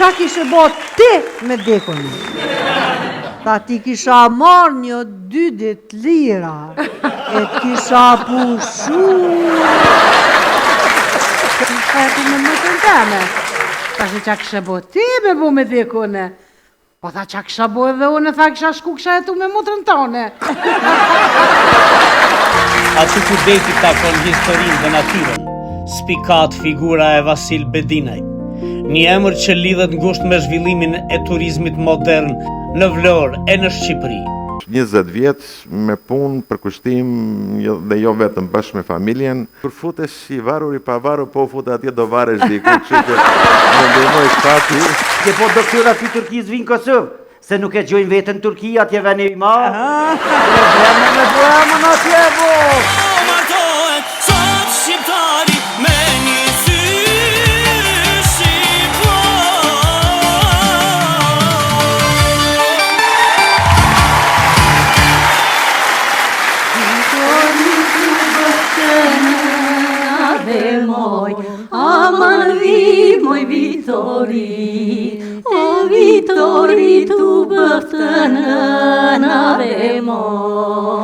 Ka kishe bot ti me dekun. Ta ti kisha marrë 1-2 dit lira, e t'kisha pushu. E ku me mutën teme. Ta që qa kishe bot ti me bu me dekune. Po tha qa kisha bo edhe unë, tha kisha shku kisha jetu me mutën tone. Aty ku deti takon historinë dhe natyren, spikat figura e Vasil Bedinaj. Një emër që lidhet ngushtë me zhvillimin e turizmit modern në Vlorë e në Shqipëri. 20 vjet me punë për kushtim dhe jo vetëm bashkë me familjen. Kur futesh i varur i pavarur, po fute atje do varesh diku, kështu që më ndihmoj shpati. Që po doktorat i Turkisë vinë Kosovë, se nuk e gjojnë vetën Turki, atje veni i ma. Me bëmë në atje, bo! Martohet sot shqiptari me një sy Aman moj Vitori, o Vitori tu bëftën ave moj.